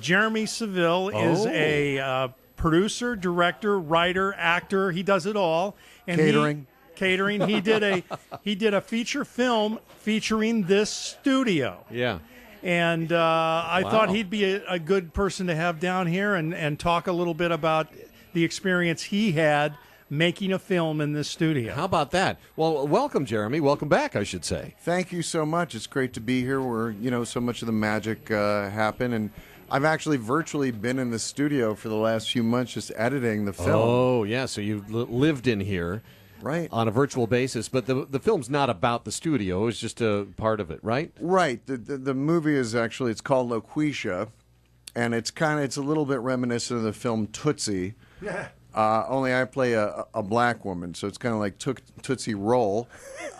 Jeremy Saville is a producer, director, writer, actor. He does it all. And Catering. He did a feature film featuring this studio. Yeah. And I thought he'd be a good person to have down here and talk a little bit about the experience he had making a film in this studio. How about that? Well, welcome, Jeremy. Welcome back, I should say. Thank you so much. It's great to be here where, so much of the magic happened. And I've actually virtually been in the studio for the last few months just editing the film. Oh, yeah. So you've lived in here. Right. On a virtual basis, but the film's not about the studio. It's just a part of it, right? Right. The movie is actually, it's called Loqueesha, and it's a little bit reminiscent of the film Tootsie. Only I play a black woman, so it's kind of like Tootsie Roll.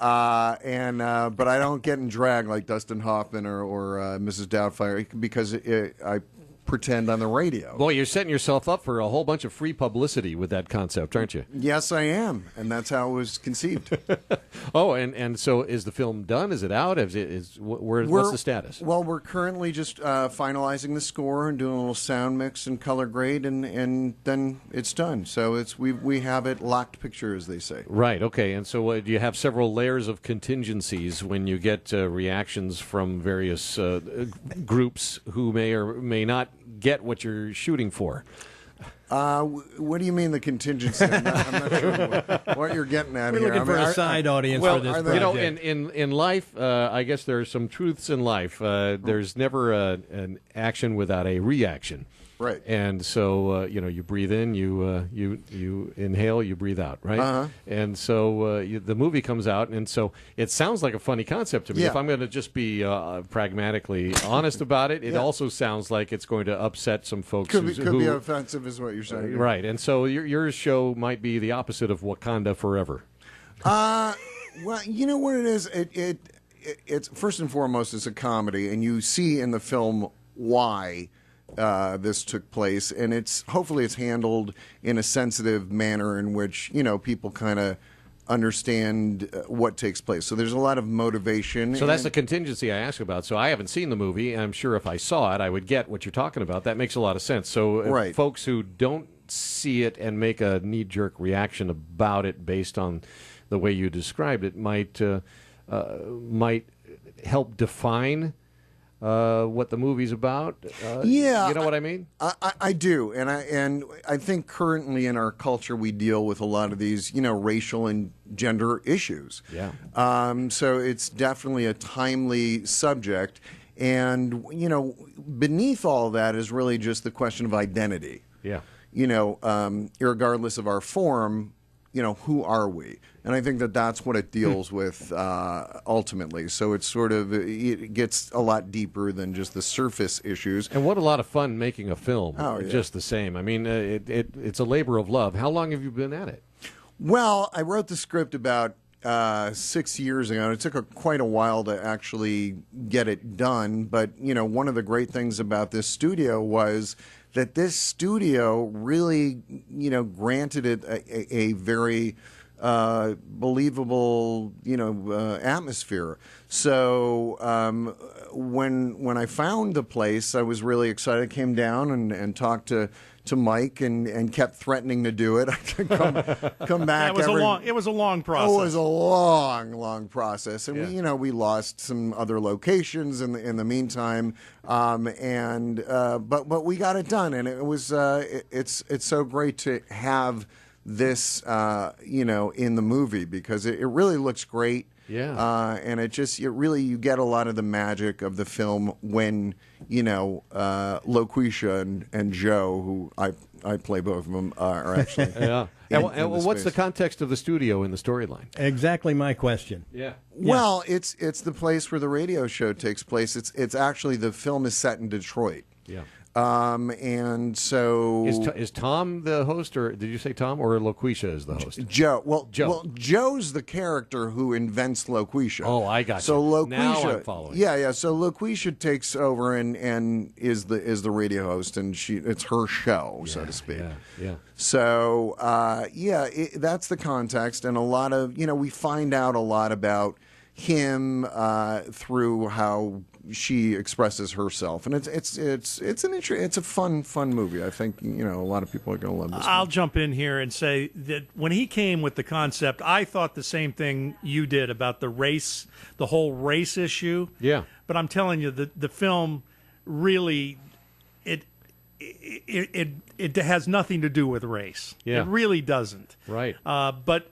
But I don't get in drag like Dustin Hoffman or Mrs. Doubtfire because I pretend on the radio. Boy, you're setting yourself up for a whole bunch of free publicity with that concept, aren't you? Yes, I am, and that's how it was conceived. Oh, and so is the film done? Is it out? What's the status? Well, we're currently just finalizing the score and doing a little sound mix and color grade, and then it's done. So we have it locked picture, as they say. Right. Okay. And so do you have several layers of contingencies when you get reactions from various groups who may or may not get what you're shooting for? What do you mean the contingency? I'm not sure what you're getting at here. We're looking for a side audience for this project. In life, I guess there are some truths in life. There's never an action without a reaction. Right. And so, you breathe in, you inhale, you breathe out, right? Uh-huh. And so the movie comes out, and so it sounds like a funny concept to me. Yeah. If I'm going to just be pragmatically honest about it, it also sounds like it's going to upset some folks. Could be offensive is what you're saying. Right. And so your show might be the opposite of Wakanda Forever. Well, you know what it is? It's first and foremost, it's a comedy, and you see in the film why this took place, and hopefully it's handled in a sensitive manner in which people kind of understand what takes place. So there's a lot of motivation. So that's the contingency I asked about. So I haven't seen the movie, and I'm sure if I saw it, I would get what you're talking about. That makes a lot of sense. So folks who don't see it and make a knee-jerk reaction about it based on the way you described it might help define what the movie's about. Yeah, you know what I mean? I do, and I think currently in our culture we deal with a lot of these, racial and gender issues. Yeah. So it's definitely a timely subject, and beneath all that is really just the question of identity. Yeah. Irregardless of our form, who are we? And I think that's what it deals with ultimately. So it gets a lot deeper than just the surface issues. And what a lot of fun making a film. Oh, yeah. Just the same. I mean, it's a labor of love. How long have you been at it? Well, I wrote the script about 6 years ago, and it took quite a while to actually get it done. But, one of the great things about this studio was that this studio really, granted it a very believable, atmosphere. So when I found the place, I was really excited. I came down and talked to Mike and kept threatening to do it. I could come back. It was a long process. Oh, it was a long process, and we lost some other locations in the meantime. But we got it done, and it was it's so great to have this in the movie because it really looks great. Yeah. And you get a lot of the magic of the film when Loqueesha and Joe, who I play both of them, are actually. Yeah. And what's the context of the studio in the storyline? Exactly my question. Yeah. Well, it's the place where the radio show takes place. It's actually, the film is set in Detroit. Yeah. And so is Tom the host, or did you say Tom, or Loqueesha is the host? Joe. Well, Joe's the character who invents Loqueesha. Oh, I got so you. Loqueesha, now I'm following. Yeah. So Loqueesha takes over and is the radio host, and it's her show, so to speak. Yeah. So that's the context, and a lot of we find out a lot about him through how she expresses herself, and it's a fun movie. I think a lot of people are going to love this. I'll jump in here and say that when he came with the concept, I thought the same thing you did about the whole race issue. Yeah, but I'm telling you, the film really it has nothing to do with race. Yeah. It really doesn't. Right. But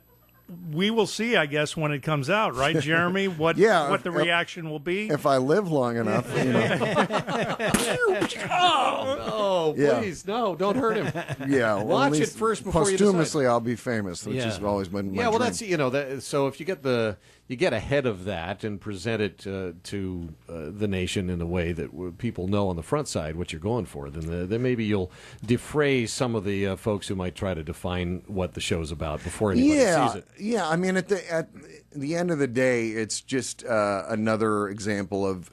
we will see, I guess, when it comes out, right, Jeremy? What the reaction will be. If I live long enough. Oh, no, please, no, don't hurt him. Yeah, watch it first before you decide. Posthumously, I'll be famous, which has always been my dream. That's so if you get ahead of that and present it to the nation in a way that people know on the front side what you're going for, then maybe you'll defray some of the folks who might try to define what the show's about before anybody sees it. Yeah, I mean, at the end of the day, it's just another example of,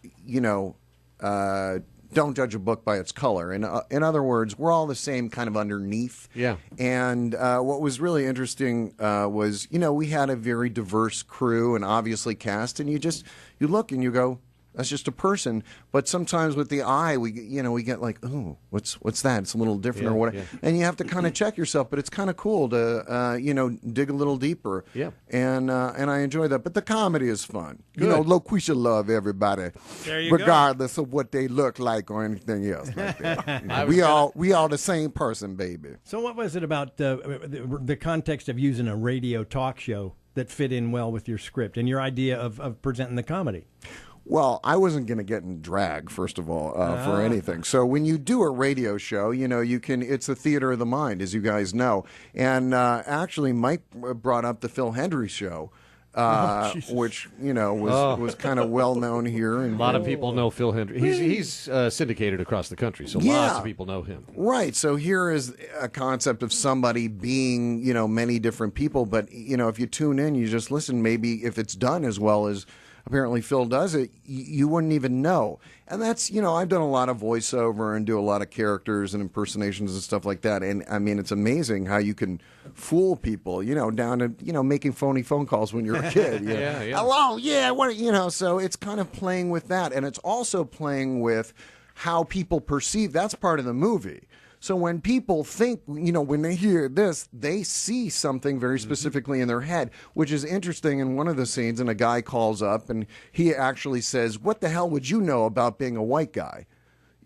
don't judge a book by its color. And in other words, we're all the same kind of underneath. Yeah. And what was really interesting was, we had a very diverse crew and obviously cast, and you look and you go, that's just a person. But sometimes with the eye, we get like, oh, what's that? It's a little different or whatever. Yeah. And you have to kind of check yourself. But it's kind of cool to dig a little deeper. Yeah. And I enjoy that. But the comedy is fun. Good. Loqueesha love everybody, regardless of what they look like or anything else like that. we all the same person, baby. So what was it about the context of using a radio talk show that fit in well with your script and your idea of presenting the comedy? Well, I wasn't going to get in drag, first of all, for anything. So when you do a radio show, you can. It's a theater of the mind, as you guys know. And actually, Mike brought up the Phil Hendry show, which was kind of well known here. And a lot of people know Phil Hendry. He's syndicated across the country, so lots of people know him. Right. So here is a concept of somebody being many different people. But if you tune in, you just listen. Maybe if it's done as well as apparently Phil does it, you wouldn't even know. And that's, I've done a lot of voiceover and do a lot of characters and impersonations and stuff like that. And I mean, it's amazing how you can fool people, down to, making phony phone calls when you're a kid. Yeah. Hello, yeah, what, so it's kind of playing with that. And it's also playing with how people perceive, that's part of the movie. So when people think, when they hear this, they see something very specifically in their head, which is interesting. In one of the scenes, and a guy calls up and he actually says, what the hell would you know about being a white guy?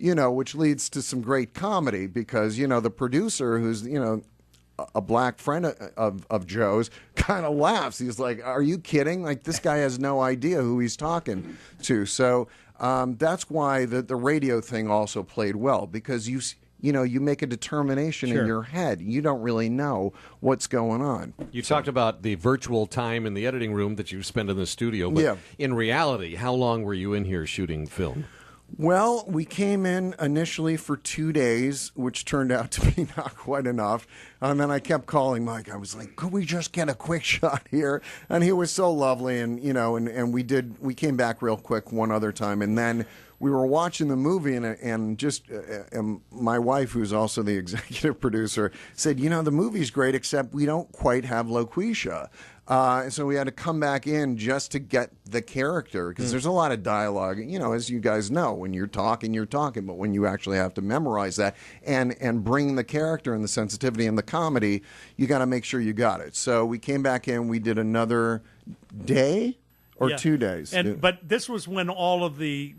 Which leads to some great comedy because, the producer who's, a black friend of Joe's kind of laughs. He's like, are you kidding? Like, this guy has no idea who he's talking to. So that's why the radio thing also played well, because you make a determination in your head. You don't really know what's going on. You talked about the virtual time in the editing room that you spend in the studio, but in reality, how long were you in here shooting film? Well, we came in initially for 2 days, which turned out to be not quite enough. And then I kept calling Mike. I was like, could we just get a quick shot here? And he was so lovely. And, and we came back real quick one other time. And then we were watching the movie, and my wife, who's also the executive producer, said, the movie's great, except we don't quite have Loqueesha. So we had to come back in just to get the character, because there's a lot of dialogue. As you guys know, when you're talking, but when you actually have to memorize that and bring the character and the sensitivity and the comedy, you got to make sure you got it. So we came back in, we did another day or 2 days. But this was when all of the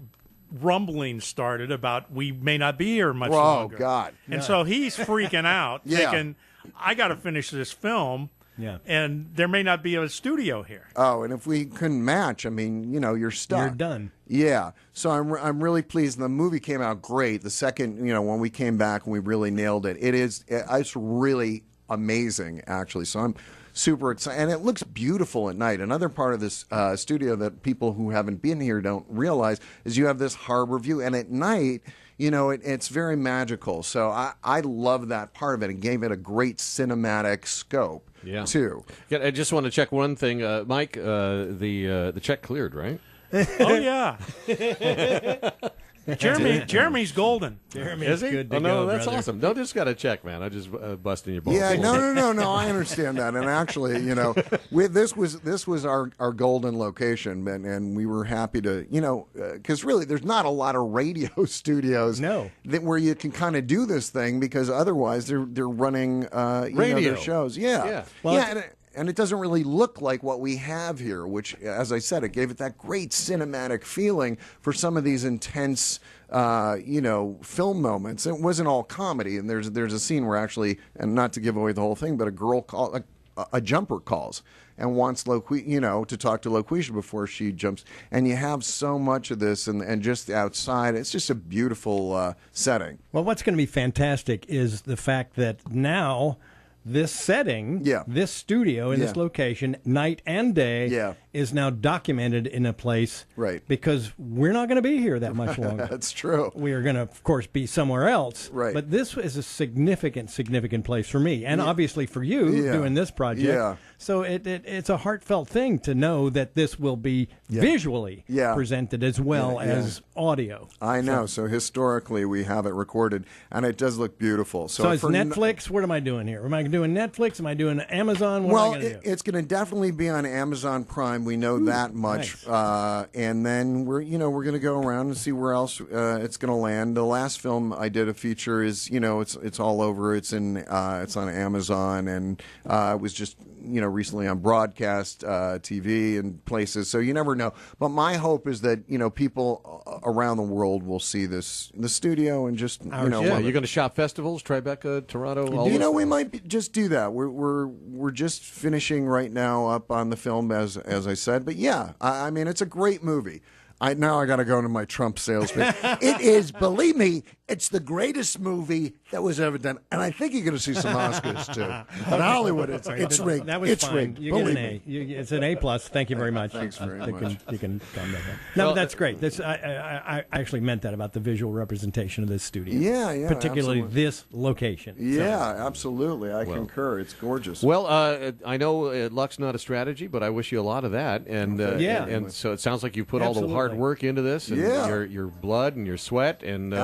rumbling started about we may not be here much longer. Oh, God. And so he's freaking out, thinking, I got to finish this film. Yeah. And there may not be a studio here. Oh, and if we couldn't match, you're stuck. You're done. Yeah. So I'm really pleased. The movie came out great. The second, when we came back and we really nailed it. It's really amazing, actually. So I'm super excited. And it looks beautiful at night. Another part of this studio that people who haven't been here don't realize is you have this harbor view. And at night, it's very magical. So I love that part of it. It gave it a great cinematic scope. Too. Yeah, I just want to check one thing, Mike. The check cleared, right? Oh yeah. Jeremy's golden. Jeremy's good to oh, no, go, that's brother. awesome. No, just got to check, man. I just busting your balls. Yeah, no. I understand that, and actually, this was our golden location, and we were happy to, because really, there's not a lot of radio studios, where you can kind of do this thing, because otherwise they're running radio their shows, and it doesn't really look like what we have here, which, as I said, it gave it that great cinematic feeling for some of these intense, film moments. It wasn't all comedy, and there's a scene where actually, and not to give away the whole thing, but a girl a jumper calls and wants to talk to Loqueesha before she jumps, and you have so much of this, and just outside, it's just a beautiful setting. Well, what's going to be fantastic is the fact that now this setting, this studio in this location, night and day, is now documented in a place, right? Because we're not going to be here that much longer. That's true. We are going to, of course, be somewhere else. Right. But this is a significant place for me, and obviously for you doing this project. Yeah. So it's a heartfelt thing to know that this will be visually presented as well as audio. I know. So historically, we have it recorded, and it does look beautiful. So it's Netflix. What am I doing here? Am I doing Netflix? Am I doing Amazon? What am I going to do? It's going to definitely be on Amazon Prime. We know that much. Nice. And then we're going to go around and see where else it's going to land. The last film I did a feature is, it's all over. It's on Amazon, and it was just recently on broadcast TV and places. So you never know. But my hope is that people around the world will see the studio and just you're going to shop festivals, Tribeca, Toronto. We might just do that. We're just finishing right now up on the film as I said. But I mean, it's a great movie. Now I got to go into my Trump sales pitch. It is, believe me, it's the greatest movie that was ever done, and I think you're going to see some Oscars too. But Hollywood, it's rigged. That was fine. Rigged. You get an A. It's an A+. Thank you very much. Thanks very much. You can calm down. No, that's great. I actually meant that about the visual representation of this studio. Yeah, particularly absolutely. this location. Yeah, absolutely. I concur. It's gorgeous. Well, I know luck's not a strategy, but I wish you a lot of that. And and so it sounds like you put all the hard work into this, and your blood and your sweat, and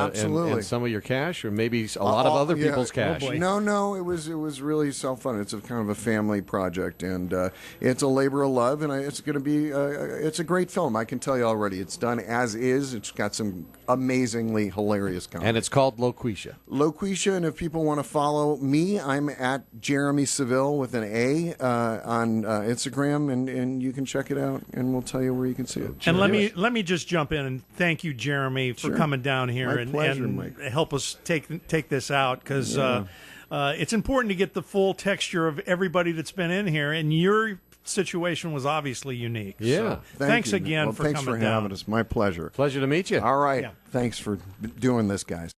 some of your cash, or maybe a lot of other people's cash. Oh, no, it was really so fun. It's a kind of a family project, and it's a labor of love, and it's going to be it's a great film. I can tell you already. It's done as is. It's got some amazingly hilarious comedy. And it's called Loqueesha. Loqueesha, and if people want to follow me, I'm at Jeremy Saville with an A on Instagram, and you can check it out, and we'll tell you where you can see it. And let me just jump in and thank you, Jeremy, for coming down here and help us take this out, because it's important to get the full texture of everybody that's been in here, and your situation was obviously unique. Yeah. So thanks again for coming down. Thanks for having us. My pleasure. Pleasure to meet you. All right. Yeah. Thanks for doing this, guys.